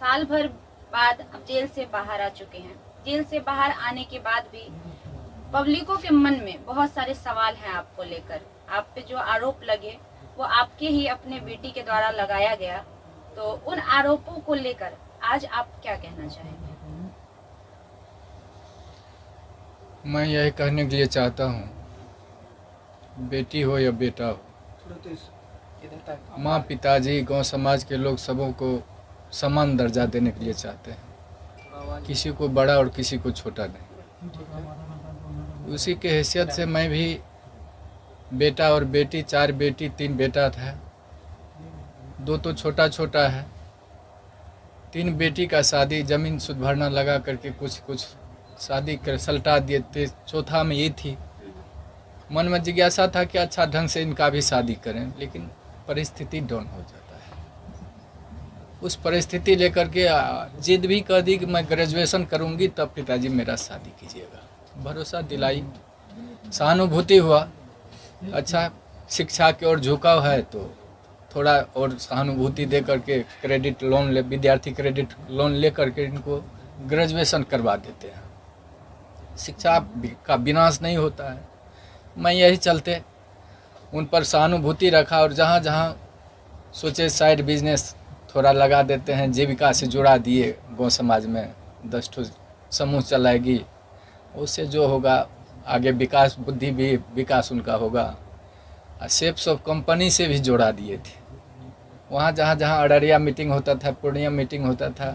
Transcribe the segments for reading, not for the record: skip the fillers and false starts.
साल भर बाद अब जेल से बाहर आ चुके हैं। जेल से बाहर आने के बाद भी पब्लिकों के मन में बहुत सारे सवाल हैं आपको लेकर। आप पे जो आरोप लगे वो आपके ही अपने बेटी के द्वारा लगाया गया, तो उन आरोपों को लेकर आज आप क्या कहना चाहेंगे? मैं यही कहने के लिए चाहता हूँ, बेटी हो या बेटा हो, माँ पिताजी गांव समाज के लोग सबों को समान दर्जा देने के लिए चाहते हैं, किसी को बड़ा और किसी को छोटा नहीं। उसी के हैसियत से मैं भी बेटा और बेटी, 4 बेटी 3 बेटा था, 2 तो छोटा छोटा है। 3 बेटी का शादी जमीन सुध भरना लगा करके कुछ शादी कर सलटा दिए थे। चौथा में ये थी, मन में जिज्ञासा था कि अच्छा ढंग से इनका भी शादी करें, लेकिन परिस्थिति डाउन हो जाता है। उस परिस्थिति लेकर के जिद भी कर दी कि मैं ग्रेजुएशन करूंगी तब पिताजी मेरा शादी कीजिएगा। भरोसा दिलाई, सहानुभूति हुआ, अच्छा शिक्षा की ओर झुकाव है तो थोड़ा और सहानुभूति दे करके क्रेडिट लोन विद्यार्थी क्रेडिट लोन ले करके इनको ग्रेजुएशन करवा देते हैं। शिक्षा का विनाश नहीं होता है। मैं यही चलते उन पर सहानुभूति रखा और जहाँ जहाँ सोचे साइड बिजनेस थोड़ा लगा देते हैं, जीविका से जुड़ा दिए। गाँव समाज में 10 ठो समूह चलाएगी, उससे जो होगा आगे विकास, बुद्धि भी विकास उनका होगा। और सेप्स ऑफ कंपनी से भी जोड़ा दिए थे। वहाँ जहाँ जहाँ अररिया मीटिंग होता था, पूर्णिया मीटिंग होता था,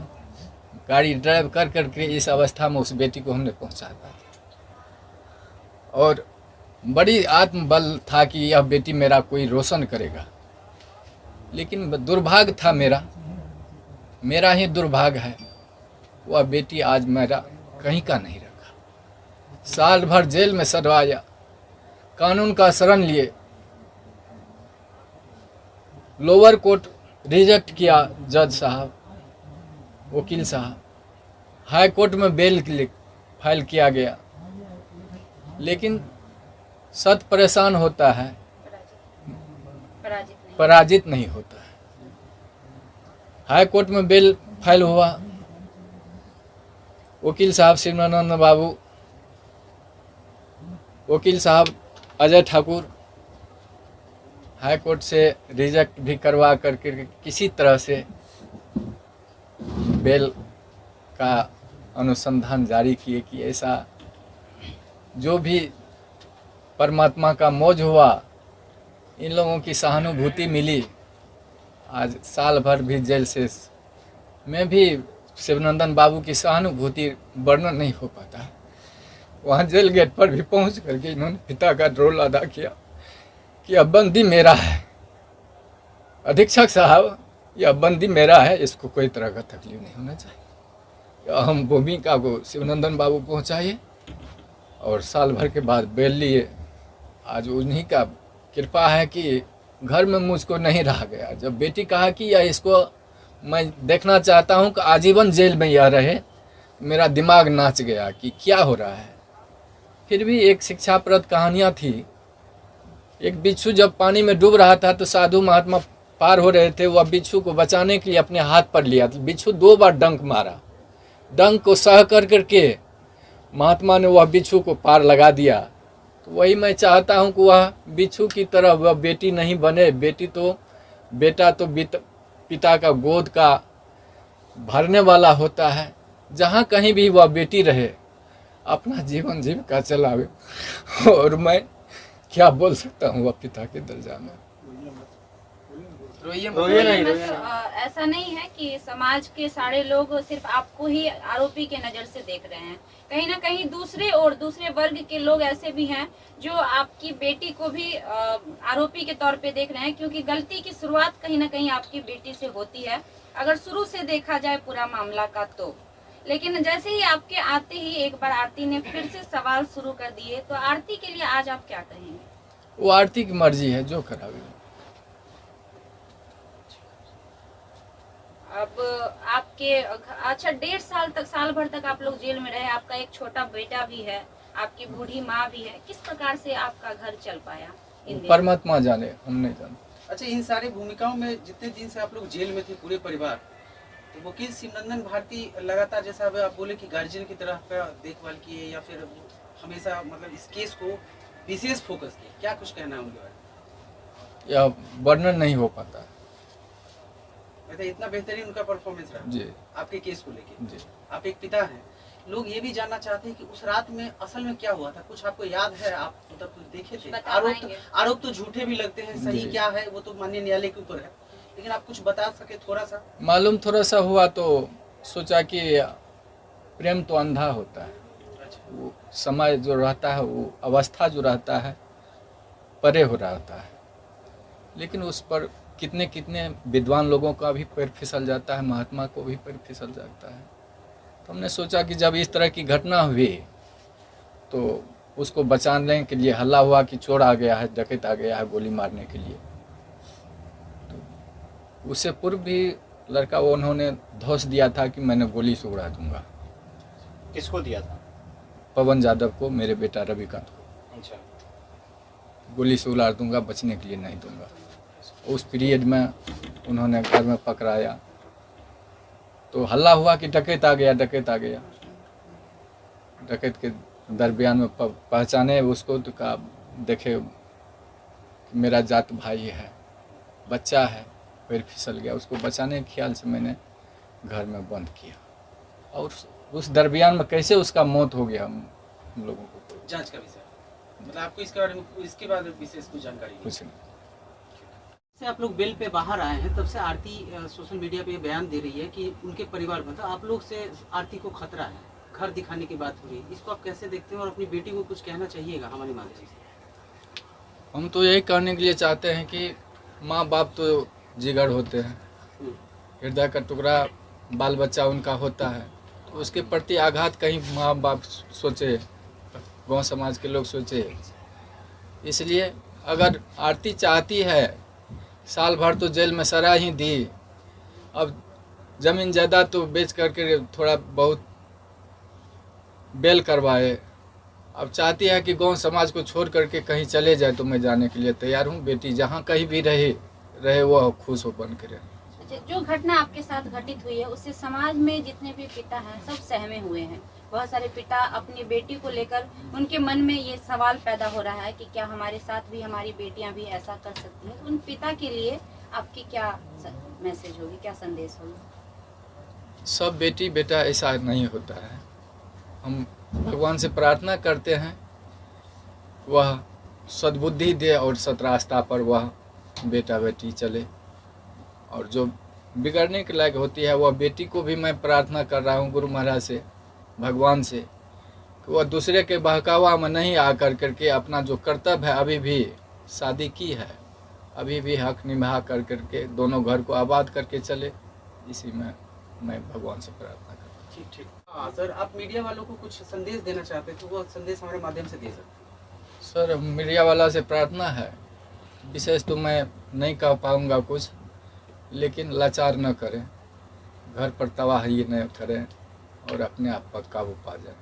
गाड़ी ड्राइव कर करके इस अवस्था में उस बेटी को हमने पहुँचा था। और बड़ी आत्मबल था कि यह बेटी मेरा कोई रोशन करेगा। लेकिन दुर्भाग्य था मेरा ही दुर्भाग्य है, वह बेटी आज मेरा कहीं का नहीं रखा। साल भर जेल में सड़वाया, कानून का शरण लिए, लोअर कोर्ट रिजेक्ट किया जज साहब, वकील साहब, हाई कोर्ट में बेल फाइल किया गया, लेकिन सत परेशान होता है, पराजित नहीं होता है। हाई कोर्ट में बेल फाइल हुआ, वकील साहब शिवानंद बाबू, वकील साहब अजय ठाकुर हाई कोर्ट से रिजेक्ट भी करवा करके किसी तरह से बेल का अनुसंधान जारी किए कि ऐसा जो भी परमात्मा का मौज हुआ, इन लोगों की सहानुभूति मिली। आज साल भर भी जेल से में भी शिवनंदन बाबू की सहानुभूति वर्णन नहीं हो पाता। वहाँ जेल गेट पर भी पहुँच करके इन्होंने पिता का रोल अदा किया कि अब बंदी मेरा है, अधीक्षक साहब यह बंदी मेरा है, इसको कोई तरह का तकलीफ नहीं होना चाहिए। अहम भूमिका को शिवनंदन बाबू पहुँचाइए और साल भर के बाद बेल लिए। आज उन्हीं का कृपा है कि घर में मुझको नहीं रहा गया। जब बेटी कहा कि या इसको मैं देखना चाहता हूं कि आजीवन जेल में यह रहे, मेरा दिमाग नाच गया कि क्या हो रहा है। फिर भी एक शिक्षाप्रद कहानियाँ थी। एक बिच्छू जब पानी में डूब रहा था तो साधु महात्मा पार हो रहे थे, वह बिच्छू को बचाने के लिए अपने हाथ पर लिया। बिच्छू 2 बार डंक मारा, डंक को सह कर करके महात्मा ने वह बिच्छू को पार लगा दिया। तो वही मैं चाहता हूं कि वह बिच्छू की तरह वह बेटी नहीं बने। बेटा तो पिता का गोद का भरने वाला होता है। जहां कहीं भी वह बेटी रहे, अपना जीवन जीविका चलावे। और मैं क्या बोल सकता हूँ वह पिता के दर्जा में। ऐसा नहीं है कि समाज के सारे लोग सिर्फ आपको ही आरोपी के नजर से देख रहे हैं। कहीं ना कहीं दूसरे वर्ग के लोग ऐसे भी हैं जो आपकी बेटी को भी आरोपी के तौर पे देख रहे हैं, क्योंकि गलती की शुरुआत कहीं ना कहीं आपकी बेटी से होती है, अगर शुरू से देखा जाए पूरा मामला का तो। लेकिन जैसे ही आपके आते ही एक बार आरती ने फिर से सवाल शुरू कर दिए, तो आरती के लिए आज आप क्या कहेंगे? वो आरती की मर्जी है, जो करावे। अब आपके अच्छा 1.5 साल तक, साल भर तक आप लोग जेल में रहे, आपका एक छोटा बेटा भी है, आपकी बूढ़ी माँ भी है, किस प्रकार से आपका घर चल पाया? परमात्मा जाने, हम नहीं जानते। अच्छा, इन सारी भूमिकाओं में जितने दिन से आप लोग जेल में थे, पूरे परिवार, तो वकील शिवनंदन भारती लगातार, जैसा अब आप बोले कि गार्जियन की तरह का देखभाल किए या फिर हमेशा मतलब इस केस को विशेष फोकस किए, क्या कुछ कहना है उनके बारे में? यह वर्णन नहीं हो पाता। मतलब इतना बेहतरीन उनका परफॉर्मेंस रहा जी आपके केस को लेके। जी। आप एक पिता हैं, लोग ये भी जानना चाहते हैं कि उस रात में असल में क्या हुआ था, कुछ आपको याद है? आप मतलब कुछ देखे थे? आरोप तो झूठे भी लगते हैं, सही क्या है वो तो माननीय न्यायालय के ऊपर है, लेकिन आप कुछ बता सके थोड़ा सा? मालूम थोड़ा सा हुआ तो सोचा कि प्रेम तो अंधा होता है। अच्छा। वो समय जो रहता है, वो अवस्था जो रहता है परे हो रहता है, लेकिन उस पर कितने कितने विद्वान लोगों का भी पैर फिसल जाता है, महात्मा को भी पैर फिसल जाता है। तो हमने सोचा कि जब इस तरह की घटना हुई तो उसको बचाने के लिए हल्ला हुआ कि चोर आ गया है, डकैत आ गया है गोली मारने के लिए। तो उससे पूर्व भी लड़का वो उन्होंने धौंस दिया था कि मैंने गोली से उड़ा दूंगा। किसको दिया था? पवन यादव को, मेरे बेटा रविकांत को। अच्छा। गोली से उड़ा दूंगा, बचने के लिए नहीं दूंगा। उस पीरियड में उन्होंने घर में पकड़ाया तो हल्ला हुआ कि डकैत आ गया, डकैत आ गया। डकैत के दरमियान में पहचाने उसको तो कहा देखे मेरा जात भाई है, बच्चा है, पैर फिसल गया। उसको बचाने के ख्याल से मैंने घर में बंद किया, और उस दरमियान में कैसे उसका मौत हो गया हम लोगों को जांच का विषय, मतलब आपको इसके बारे में इसके बाद विशेष कुछ जानकारी कुछ नहीं। से आप लोग बेल पे बाहर आए हैं, तब से आरती सोशल मीडिया पे बयान दे रही है कि उनके परिवार में, तो आप लोग से आरती को खतरा है, घर दिखाने की बात हो रही है, इसको आप कैसे देखते हैं? और अपनी बेटी को कुछ कहना चाहिएगा हमारे माध्यम से? हम तो यही कहने के लिए चाहते हैं कि माँ बाप तो जिगर होते हैं, हृदय का टुकड़ा बाल बच्चा उनका होता है, तो उसके प्रति आघात कहीं माँ बाप सोचे, गांव समाज के लोग सोचे। इसलिए अगर आरती चाहती है, साल भर तो जेल में सजा ही दी, अब ज़मीन जायदाद तो बेच करके थोड़ा बहुत बेल करवाए, अब चाहती है कि गांव समाज को छोड़ करके कहीं चले जाए, तो मैं जाने के लिए तैयार हूं। बेटी जहां कहीं भी रहे वो खुश हो बन के रहे। अच्छा, जो घटना आपके साथ घटित हुई है उससे समाज में जितने भी पिता हैं सब सहमे हुए हैं। बहुत सारे पिता अपनी बेटी को लेकर उनके मन में ये सवाल पैदा हो रहा है कि क्या हमारे साथ भी हमारी बेटियां भी ऐसा कर सकती हैं। उन पिता के लिए आपकी क्या मैसेज होगी, क्या संदेश होगी? सब बेटी बेटा ऐसा नहीं होता है। हम भगवान से प्रार्थना करते हैं वह सद्बुद्धि दे और सतरास्ता पर वह बेटा बेटी चले, और जो बिगड़ने के लायक होती है वह बेटी को भी मैं प्रार्थना कर रहा हूँ गुरु महाराज से, भगवान से, कि वह दूसरे के बहकावा में नहीं आकर करके अपना जो कर्तव्य है, अभी भी शादी की है, अभी भी हक निभा कर करके दोनों घर को आबाद करके चले। इसी में मैं भगवान से प्रार्थना करता हूँ। ठीक ठीक। हाँ सर, आप मीडिया वालों को कुछ संदेश देना चाहते हैं तो वो संदेश हमारे माध्यम से दे सकते सर, मीडिया वाला से प्रार्थना है, विशेष तो मैं नहीं कह पाऊँगा कुछ, लेकिन लाचार न करें, घर पर तबाही न करें और अपने आप पर काबू पा जाए।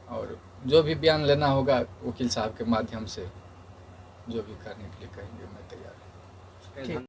और जो भी बयान लेना होगा वकील साहब के माध्यम से जो भी करने के लिए कहेंगे मैं तैयार हूँ। हैं।